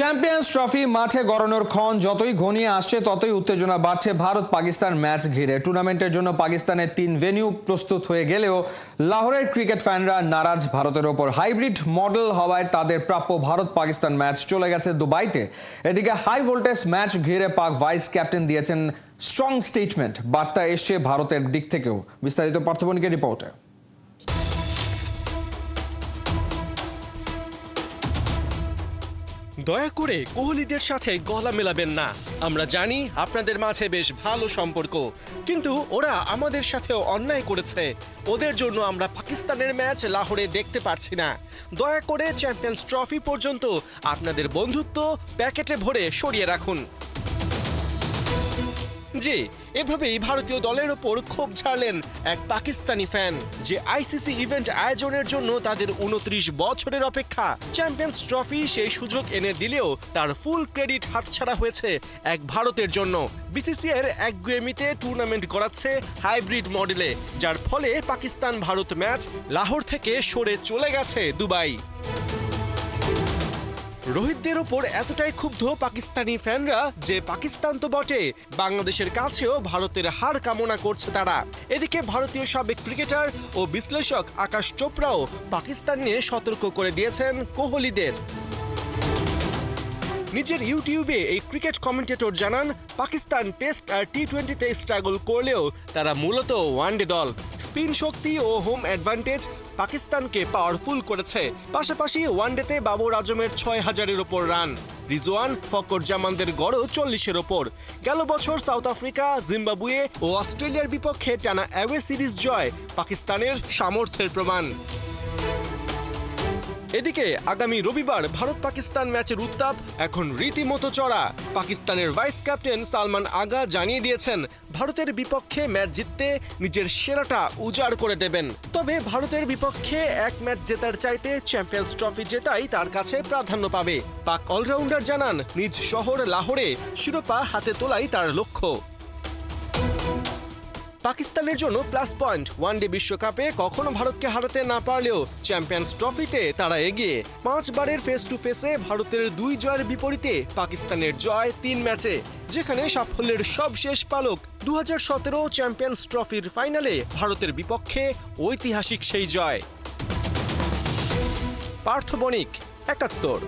Champions trophy মাঠে গড়ানোর ক্ষণ যতই ঘনিয়ে আসছে ততই উত্তেজনা বাড়ছে ভারত পাকিস্তান ম্যাচ ঘিরে। টুর্নামেন্টের জন্য পাকিস্তানের 3 ভেন্যু প্রস্তুত হয়ে গেলেও লাহোরের ক্রিকেট ফ্যানরা নারাজ ভারতের ওপর। হাইব্রিড মডেল হওয়ায় তাদের প্রাপ্য ভারত পাকিস্তান ম্যাচ চলে গেছে দুবাইতে। এদিকে হাই ভোল্টেজ ম্যাচ ঘিরে পাক ভাইস ক্যাপ্টেন দিয়েছেন স্ট্রং স্টেটমেন্ট। বার্তা এসছে ভারতের দিক থেকেও। বিস্তারিত পার্থবণিকের রিপোর্টে। দয়া করে কোহলিদের সাথে গলা মেলাবেন না। আমরা জানি আপনাদের মাঝে বেশ ভালো সম্পর্ক, কিন্তু ওরা আমাদের সাথেও অন্যায় করেছে। ওদের জন্য আমরা পাকিস্তানের ম্যাচ লাহোরে দেখতে পারছি না। দয়া করে চ্যাম্পিয়ন্স ট্রফি পর্যন্ত আপনাদের বন্ধুত্ব প্যাকেটে ভরে সরিয়ে রাখুন। জি, এভাবেই ভারতীয় দলের ওপর ক্ষোভ ঝাড়লেন এক পাকিস্তানি ফ্যান, যে আইসিসি ইভেন্ট আয়োজনের জন্য তাদের 29 বছরের অপেক্ষা। চ্যাম্পিয়ন্স ট্রফি সেই সুযোগ এনে দিলেও তার ফুল ক্রেডিট হাতছাড়া হয়েছে এক ভারতের জন্য। বিসিসিআইয়ের একগুয়েমিতে টুর্নামেন্ট করাচ্ছে হাইব্রিড মডেলে, যার ফলে পাকিস্তান ভারত ম্যাচ লাহোর থেকে সরে চলে গেছে দুবাই। রোহিতদের ওপর এতটাই ক্ষুব্ধ পাকিস্তানি ফ্যানরা যে পাকিস্তান তো বটে, বাংলাদেশের কাছেও ভারতের হার কামনা করছে তারা। এদিকে ভারতীয় সাবেক ক্রিকেটার ও বিশ্লেষক আকাশ চোপড়াও পাকিস্তান নিয়ে সতর্ক করে দিয়েছেন কোহলিদের। নিজের ইউটিউবে এই ক্রিকেট কমেন্টেটর জানান, পাকিস্তান টেস্ট আর টি-20তে স্ট্রাগল করলেও তারা মূলত ওয়ানডে দল। স্পিন শক্তি ও হোম অ্যাডভান্টেজ পাকিস্তানকে পাওয়ারফুল করেছে। পাশাপাশি ওয়ানডেতে বাবর আজমের 6000-এর ওপর রান, রিজওয়ান ফকর জামানদের গড়ও 40-এর ওপর। গেল বছর সাউথ আফ্রিকা, জিম্বাবুয়ে ও অস্ট্রেলিয়ার বিপক্ষে টানা অ্যাওয়ে সিরিজ জয় পাকিস্তানের সামর্থ্যের প্রমাণ। এদিকে আগামী রবিবার ভারত পাকিস্তান ম্যাচের উত্তাপ এখন রীতিমতো চড়া। পাকিস্তানের ভাইস ক্যাপ্টেন সালমান আগা জানিয়ে দিয়েছেন, ভারতের বিপক্ষে ম্যাচ জিততে নিজের সেরাটা উজাড় করে দেবেন। তবে ভারতের বিপক্ষে এক ম্যাচ জেতার চাইতে চ্যাম্পিয়ন্স ট্রফি জেতাই তার কাছে প্রাধান্য পাবে। পাক অলরাউন্ডার জানান, নিজ শহর লাহোরে শিরোপা হাতে তোলাই তার লক্ষ্য। পাকিস্তানের জন্য প্লাস পয়েন্ট, ওয়ানডে বিশ্বকাপে কখনো ভারতকে হারাতে না পারলেও চ্যাম্পিয়ন্স ট্রফিতে তারা এগিয়ে। 5 বারের ফেস টু ফেসে ভারতের 2 জয়ের বিপরীতে পাকিস্তানের জয় 3 ম্যাচে, যেখানে সাফল্যের সবশেষ পালক 2017 চ্যাম্পিয়ন্স ট্রফির ফাইনালে ভারতের বিপক্ষে ঐতিহাসিক সেই জয়। পার্থ বণিক, 71।